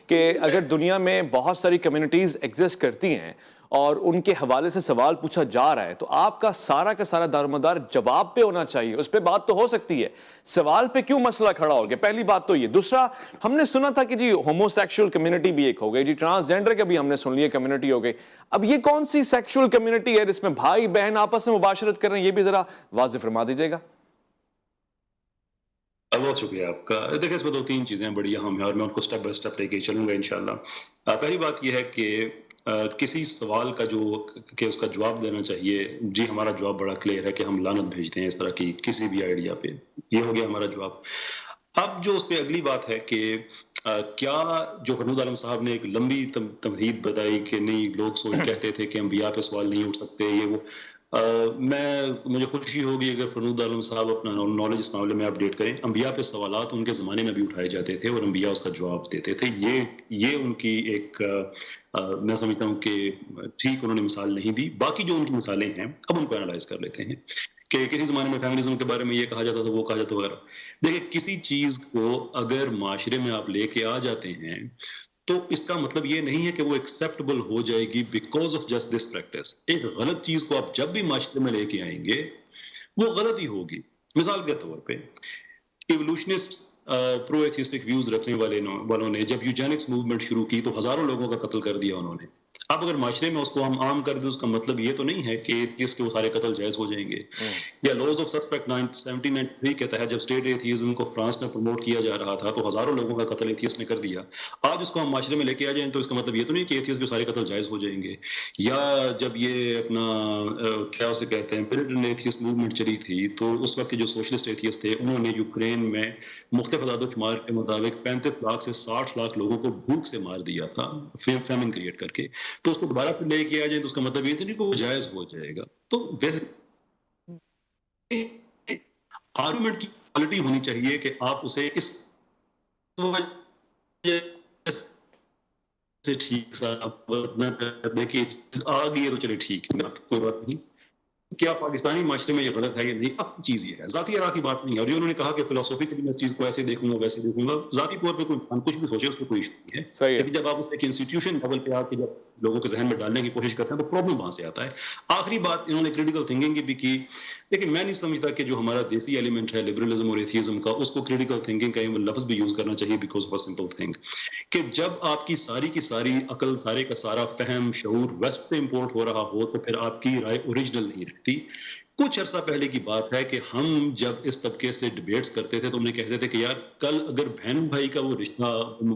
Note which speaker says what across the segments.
Speaker 1: کہ اگر دنیا میں بہت ساری کمیونٹیز ایگزسٹ کرتی ہیں اور ان کے حوالے سے سوال پوچھا جا رہا ہے تو آپ کا سارا دارومدار جواب پہ ہونا چاہیے. اس پہ بات تو ہو سکتی ہے, سوال پہ کیوں مسئلہ کھڑا ہو گیا؟ پہلی بات تو یہ. دوسرا, ہم نے سنا تھا کہ جی ہومو سیکشول کمیونٹی بھی ایک ہو گئی, جی ٹرانسجینڈر کا بھی ہم نے سن لیا کمیونٹی ہو گئی. اب یہ کون سی سیکشول کمیونٹی ہے جس میں بھائی بہن آپس میں مباشرت کر رہے ہیں؟ یہ بھی ذرا واضح فرما دیجیے گا.
Speaker 2: بہت شکریہ آپ کا. دیکھیں, اس میں 2-3 چیزیں بڑی اہم ہیں اور میں ان کو سٹیپ بائی سٹیپ لے کے چلوں گا انشاءاللہ. پہلی بات یہ ہے کہ کسی سوال کا کہ اس کا جواب دینا چاہیے. جی ہمارا جواب بڑا کلیئر ہے کہ ہم لعنت بھیجتے ہیں اس طرح کی کسی بھی آئیڈیا پہ. یہ ہو گیا ہمارا جواب. اب جو اس پہ اگلی بات ہے کہ کیا جو فرنود عالم صاحب نے ایک لمبی تمہید بتائی کہ نہیں لوگ کہتے تھے کہ انبیاء پہ سوال نہیں اٹھ سکتے, یہ وہ. مجھے خوشی ہوگی اگر فرنود عالم صاحب اپنا نالج اس معاملے میں اپڈیٹ کریں. انبیاء پہ سوالات ان کے زمانے میں بھی اٹھائے جاتے تھے اور انبیاء اس کا جواب دیتے تھے. یہ ان کی ایک میں سمجھتا ہوں کہ ٹھیک انہوں نے مثال نہیں دی. باقی جو ان کی مثالیں ہیں اب ان کو انالائز کر لیتے ہیں کہ کسی زمانے میں فیمنزم کے بارے میں یہ کہا جاتا تھا, وہ کہا جاتا وغیرہ. دیکھیں, کسی چیز کو اگر معاشرے میں آپ لے کے آ جاتے ہیں تو اس کا مطلب یہ نہیں ہے کہ وہ ایکسیپٹیبل ہو جائے گی because of just this practice. ایک غلط چیز کو آپ جب بھی معاشرے میں لے کے آئیں گے وہ غلط ہی ہوگی. مثال کے طور پہ ایوولوشنسٹ پرو ایتھیسٹک ویوز رکھنے والوں نے جب یوجینکس موومنٹ شروع کی تو ہزاروں لوگوں کا قتل کر دیا انہوں نے. اب اگر معاشرے میں اس کو ہم عام کر دیں, اس کا مطلب یہ تو نہیں ہے کہ ایتھیسٹ کے وہ سارے قتل جائز ہو جائیں گے. یا لاز آف سسپیکٹ 1793 کے تحت جب اسٹیٹ ایتھیزم کو فرانس میں پروموٹ کیا جا رہا تھا تو ہزاروں لوگوں کا قتل ایتھیسٹ نے کر دیا. آج اس کو ہم معاشرے میں لے کے آ جائیں تو اس کا مطلب یہ تو نہیں کہ ایتھیسٹ کے سارے قتل جائز ہو جائیں گے. یا جب یہ اپنا کیا اسے کہتے ہیں پیریڈن ایتھیسٹ موومنٹ چلی تھی تو اس وقت کے جو سوشلسٹ ایتھیسٹ تھے انہوں نے یوکرین میں مختلف اعداد و شمار کے مطابق 35 لاکھ سے 60 لاکھ لوگوں کو بھوک سے مار دیا تھا فیمن کریٹ کر کے. تو اس کو دوبارہ سے لے کے آ جائیں تو اس کا مطلب یہ نہیں کہ وہ جائز ہو جائے گا. تو ویسے آرگومنٹ کی کوالٹی ہونی چاہیے کہ آپ اسے اس سے ٹھیک دیکھیے آ گئی ہے تو چلے ٹھیک ہے, کوئی بات نہیں. کیا پاکستانی معاشرے میں یہ غلط ہے یا نہیں, اصل چیز یہ ہے, ذاتی آراء کی بات نہیں ہے. اور یہ انہوں نے کہا کہ فلسفیکلی میں اس چیز کو ایسے دیکھوں گا ویسے دیکھوں گا, ذاتی طور پہ کوئی کچھ بھی سوچے اس پہ کوئی ایشو نہیں ہے.
Speaker 1: صحیح ہے.
Speaker 2: لیکن جب آپ اس ایک انسٹیٹیوشن لیول پہ آ کے جب لوگوں کے ذہن میں ڈالنے کی کوشش کرتے ہیں تو پرابلم وہاں سے آتا ہے. آخری بات انہوں نے کریٹیکل تھنکنگ کی بھی کی. لیکن میں نہیں سمجھتا کہ جو ہمارا دیسی ایلیمنٹ ہے لبرلزم اور ایتھیزم کا, اس کو کریٹیکل تھنکنگ کا لفظ بھی یوز کرنا چاہیے بیکاز آف سمپل تھنگ کہ جب آپ کی ساری عقل, سارے کا سارا فہم شعور ویسٹ سے امپورٹ ہو رہا ہو تو پھر آپ کی رائے اوریجنل نہیں رہتی. کچھ عرصہ پہلے کی بات ہے کہ ہم جب اس طبقے سے ڈیبیٹس کرتے تھے تو ہم نے کہتے تھے کہ یار کل اگر بہن بھائی کا وہ رشتہ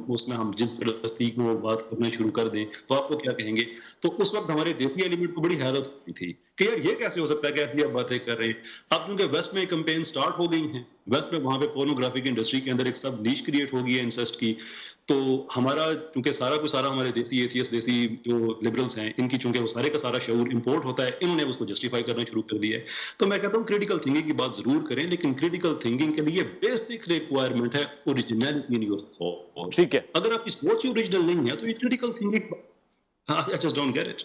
Speaker 2: اس میں ہم جس پرستی کو بات کرنا شروع کر دیں تو آپ کو کیا کہیں گے. تو اس وقت ہمارے دیسی ایلیمنٹ کو بڑی حیرت ہوتی تھی کہ یار یہ کیسے ہو سکتا ہے کہ ایسی آپ باتیں کر رہے ہیں. اب کیونکہ ویسٹ میں کمپین سٹارٹ ہو گئی ہیں, ویسٹ میں وہاں پہ پورنوگرافی کی انڈسٹری کے اندر ایک سب نیش کریٹ ہو گئی ہے انسسٹ کی. تو ہمارا چونکہ سارا ہمارے دیسی ایتھیسٹ دیسی جو لبرلز ہیں ان کی چونکہ وہ سارے کا سارا شعور امپورٹ ہوتا ہے, انہوں نے اس کو جسٹیفائی کرنا شروع کر دیا ہے. تو میں کہتا ہوں کریٹیکل تھنکنگ کی بات ضرور کریں, لیکن کریٹیکل تھنکنگ کے لیے بیسک ریکوائرمنٹ ہے اوریجنلٹی ان یور تھاٹ.
Speaker 1: ٹھیک ہے.
Speaker 2: اگر آپ کی سوچ ہی اوریجنل نہیں ہے تو یہ critical thinking I just don't get it.